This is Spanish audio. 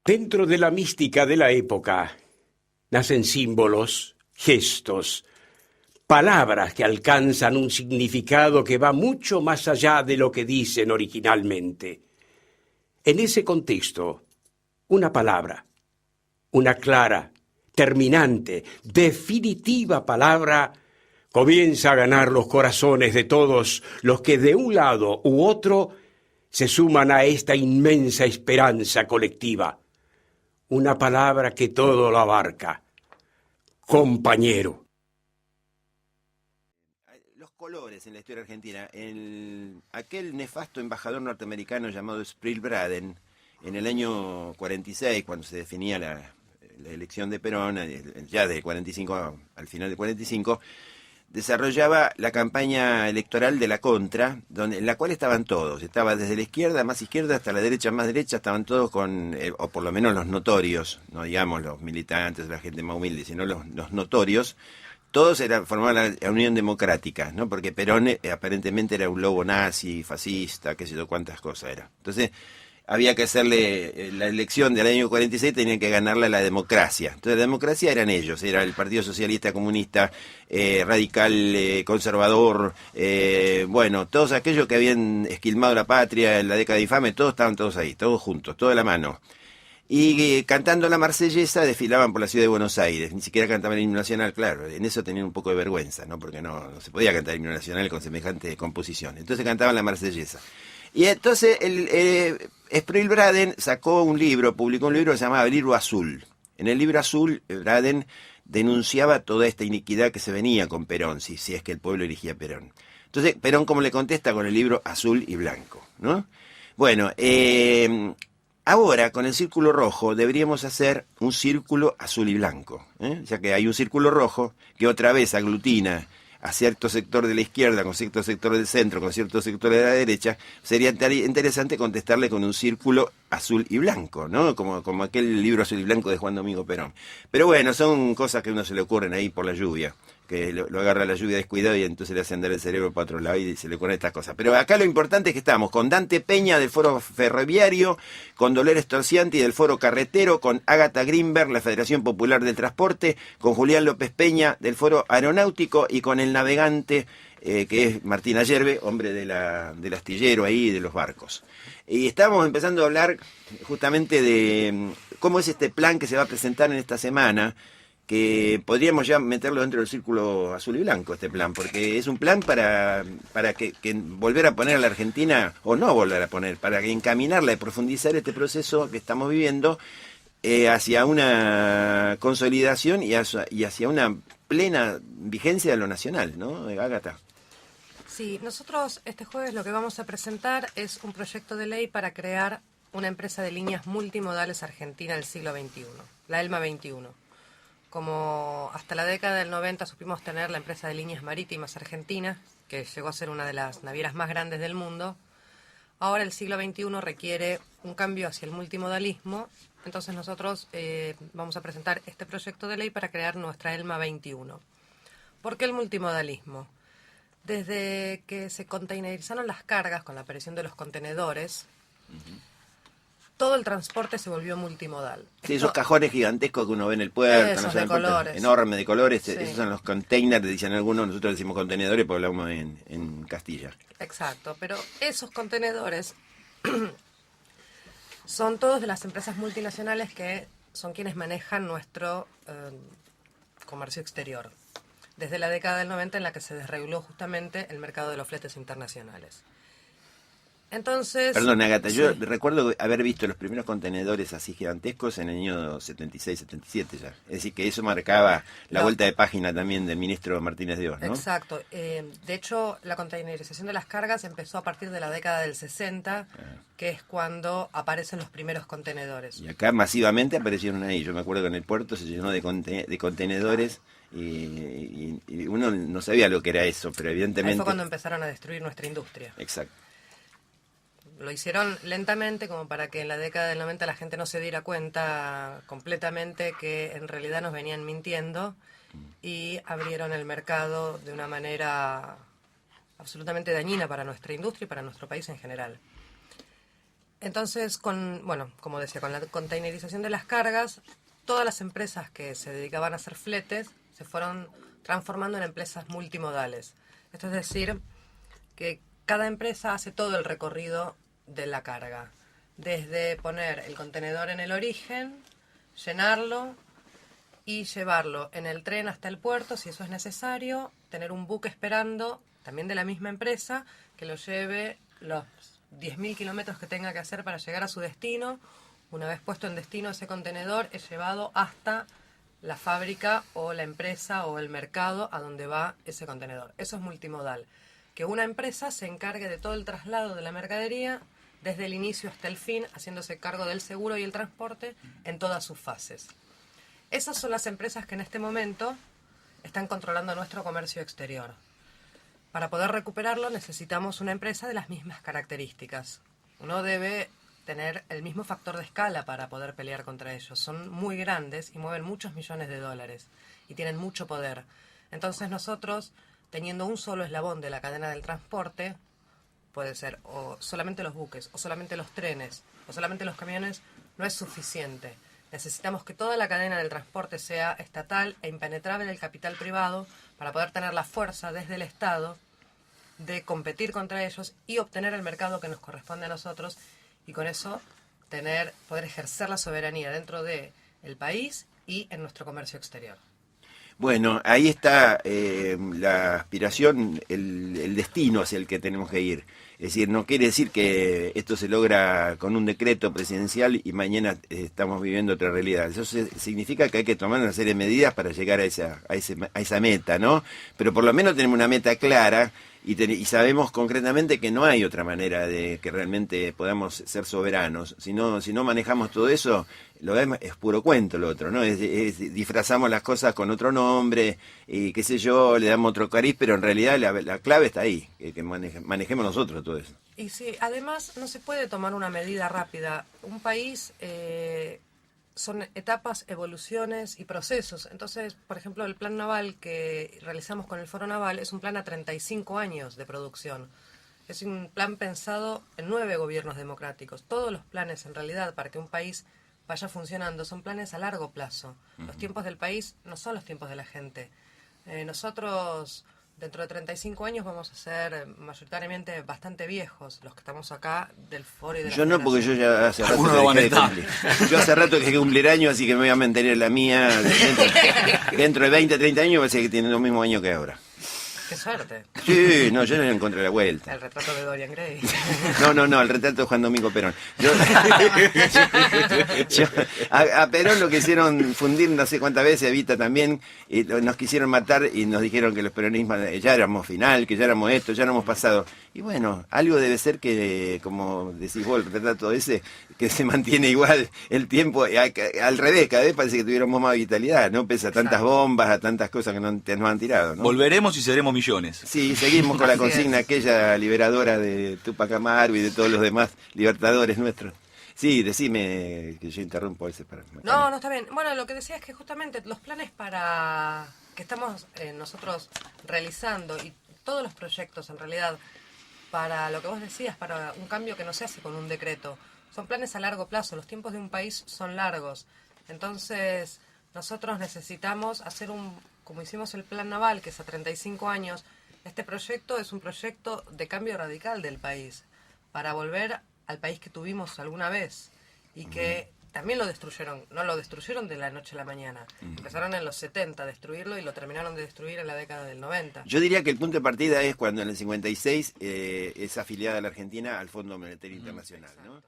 Dentro de la mística de la época nacen símbolos, gestos, palabras que alcanzan un significado que va mucho más allá de lo que dicen originalmente. En ese contexto, una palabra, una clara, terminante, definitiva palabra, comienza a ganar los corazones de todos los que de un lado u otro se suman a esta inmensa esperanza colectiva. Una palabra que todo lo abarca. Compañero. Los colores en la historia argentina. Aquel nefasto embajador norteamericano llamado Sprill Braden, en el año 46, cuando se definía la elección de Perón, ya de 45 al final de 45, desarrollaba la campaña electoral de la Contra, en la cual estaban todos. Estaba desde la izquierda más izquierda hasta la derecha más derecha, estaban todos o por lo menos los notorios, no digamos los militantes, la gente más humilde, sino los notorios. Todos formaban la Unión Democrática, ¿no? Porque Perón aparentemente era un lobo nazi, fascista, qué sé yo, cuántas cosas era. Entonces, había que hacerle la elección del año 46, tenían que ganarla la democracia. Entonces la democracia eran ellos, era el Partido Socialista Comunista, radical, conservador, bueno, todos aquellos que habían esquilmado la patria en la década infame, todos estaban todos ahí, todos juntos, todos de la mano. Y cantando la marsellesa desfilaban por la ciudad de Buenos Aires, ni siquiera cantaban el himno nacional, claro, en eso tenían un poco de vergüenza, ¿no? Porque no se podía cantar el himno nacional con semejante composición. Entonces cantaban la marsellesa. Y entonces Sprill Braden sacó un libro, publicó un libro que se llamaba El Libro Azul. En el Libro Azul, Braden denunciaba toda esta iniquidad que se venía con Perón, si es que el pueblo elegía a Perón. Entonces, Perón, ¿cómo le contesta? Con el libro Azul y Blanco, ¿no? Bueno, ahora, con el círculo rojo, deberíamos hacer un círculo azul y blanco, ya que hay un círculo rojo que otra vez aglutina a cierto sector de la izquierda, con cierto sector del centro, con cierto sector de la derecha. Sería interesante contestarle con un círculo azul y blanco, ¿no? Como aquel libro Azul y Blanco de Juan Domingo Perón. Pero bueno, son cosas que a uno se le ocurren ahí por la lluvia, que lo agarra la lluvia descuidado y entonces le hace andar el cerebro para otro lado y se le ocurren estas cosas. Pero acá lo importante es que estamos con Dante Peña del Foro Ferroviario, con Dolores Torcianti del Foro Carretero, con Ágata Grimberg, la Federación Popular del Transporte, con Julián López Peña del Foro Aeronáutico y con el navegante que es Martín Ayerbe, hombre del astillero ahí, de los barcos. Y estábamos empezando a hablar justamente de cómo es este plan que se va a presentar en esta semana, que podríamos ya meterlo dentro del círculo azul y blanco, este plan, porque es un plan para que volver a poner a la Argentina, o no volver a poner, para que encaminarla y profundizar este proceso que estamos viviendo hacia una consolidación y hacia una plena vigencia de lo nacional, ¿no, Ágata? Sí, nosotros este jueves lo que vamos a presentar es un proyecto de ley para crear una empresa de líneas multimodales argentina del siglo XXI, la ELMA 21. Como hasta la década del 90 supimos tener la empresa de líneas marítimas argentina, que llegó a ser una de las navieras más grandes del mundo, ahora el siglo XXI requiere un cambio hacia el multimodalismo, entonces nosotros vamos a presentar este proyecto de ley para crear nuestra ELMA 21. ¿Por qué el multimodalismo? Desde que se containerizaron las cargas con la aparición de los contenedores, todo el transporte se volvió multimodal. Sí, esos cajones gigantescos que uno ve en el puerto, no sé, de colores. Enorme de colores, Sí. Esos son los containers, dicen algunos, nosotros decimos contenedores porque hablamos en Castilla. Exacto, pero esos contenedores son todos de las empresas multinacionales que son quienes manejan nuestro comercio exterior, desde la década del 90 en la que se desreguló justamente el mercado de los fletes internacionales. Entonces... Perdón, Agata, sí. yo recuerdo haber visto los primeros contenedores así gigantescos en el año 76, 77 ya. Es decir, que eso marcaba la vuelta de página también del ministro Martínez de Oz, ¿no? Exacto. De hecho, la containerización de las cargas empezó a partir de la década del 60, que es cuando aparecen los primeros contenedores. Y acá masivamente aparecieron ahí. Yo me acuerdo que en el puerto se llenó de contenedores y uno no sabía lo que era eso, pero evidentemente... Ahí fue cuando empezaron a destruir nuestra industria. Exacto. Lo hicieron lentamente como para que en la década del 90 la gente no se diera cuenta completamente que en realidad nos venían mintiendo y abrieron el mercado de una manera absolutamente dañina para nuestra industria y para nuestro país en general. Entonces, como decía, con la containerización de las cargas, todas las empresas que se dedicaban a hacer fletes se fueron transformando en empresas multimodales. Esto es decir, que cada empresa hace todo el recorrido de la carga, desde poner el contenedor en el origen, llenarlo y llevarlo en el tren hasta el puerto, si eso es necesario, tener un buque esperando, también de la misma empresa, que lo lleve los 10.000 kilómetros que tenga que hacer para llegar a su destino. Una vez puesto en destino ese contenedor, es llevado hasta la fábrica o la empresa o el mercado a donde va ese contenedor. Eso es multimodal. Que una empresa se encargue de todo el traslado de la mercadería desde el inicio hasta el fin, haciéndose cargo del seguro y el transporte en todas sus fases. Esas son las empresas que en este momento están controlando nuestro comercio exterior. Para poder recuperarlo necesitamos una empresa de las mismas características. Uno debe tener el mismo factor de escala para poder pelear contra ellos. Son muy grandes y mueven muchos millones de dólares y tienen mucho poder. Entonces nosotros, teniendo un solo eslabón de la cadena del transporte, puede ser o solamente los buques, o solamente los trenes, o solamente los camiones, no es suficiente. Necesitamos que toda la cadena del transporte sea estatal e impenetrable del capital privado para poder tener la fuerza desde el Estado de competir contra ellos y obtener el mercado que nos corresponde a nosotros, y con eso poder ejercer la soberanía dentro del país y en nuestro comercio exterior. Bueno, ahí está la aspiración, el destino hacia el que tenemos que ir. Es decir, no quiere decir que esto se logra con un decreto presidencial y mañana estamos viviendo otra realidad. Eso significa que hay que tomar una serie de medidas para llegar a esa meta, ¿no? Pero por lo menos tenemos una meta clara y sabemos concretamente que no hay otra manera de que realmente podamos ser soberanos. Si no manejamos todo eso, lo demás es puro cuento lo otro, ¿no? Disfrazamos las cosas con otro nombre y qué sé yo, le damos otro cariz, pero en realidad la clave está ahí, que manejemos nosotros todo eso. Y sí, además no se puede tomar una medida rápida. Un país son etapas, evoluciones y procesos. Entonces, por ejemplo, el plan naval que realizamos con el Foro Naval es un plan a 35 años de producción. Es un plan pensado en 9 gobiernos democráticos. Todos los planes, en realidad, para que un país vaya funcionando, son planes a largo plazo. Los tiempos del país no son los tiempos de la gente. Nosotros, dentro de 35 años, vamos a ser mayoritariamente bastante viejos, los que estamos acá del foro y de la Yo no, porque yo ya hace rato Algunos no van a que estar. cumplir. Yo hace rato que cumplir años, así que me voy a mantener la mía. Dentro de 20, 30 años, parece que tienen los mismos años que ahora. ¡Qué suerte! Sí, no, yo no encontré la vuelta. El retrato de Dorian Gray. No, el retrato de Juan Domingo Perón. A Perón lo quisieron fundir no sé cuántas veces, Evita también, y nos quisieron matar y nos dijeron que los peronistas ya éramos final, que ya éramos esto, ya éramos pasado. Y bueno, algo debe ser que, como decís vos, el retrato ese, que se mantiene igual el tiempo, al revés, cada vez parece que tuviéramos más vitalidad, ¿no? Pese a tantas bombas, a tantas cosas que nos han tirado, ¿no? Volveremos y seremos millones. Sí, seguimos con la Así consigna es. aquella liberadora de Tupac Amaru y de todos los demás libertadores nuestros. Sí, decime que yo interrumpo ese para... No, está bien. Bueno, lo que decía es que justamente los planes que estamos nosotros realizando y todos los proyectos en realidad para lo que vos decías, para un cambio que no se hace con un decreto, son planes a largo plazo. Los tiempos de un país son largos. Entonces, nosotros necesitamos hacer como hicimos el plan naval, que es a 35 años, este proyecto es un proyecto de cambio radical del país, para volver al país que tuvimos alguna vez y que también lo destruyeron. No lo destruyeron de la noche a la mañana. Empezaron en los 70 a destruirlo y lo terminaron de destruir en la década del 90. Yo diría que el punto de partida es cuando en el 56 es afiliada la Argentina al Fondo Monetario Internacional, ¿no?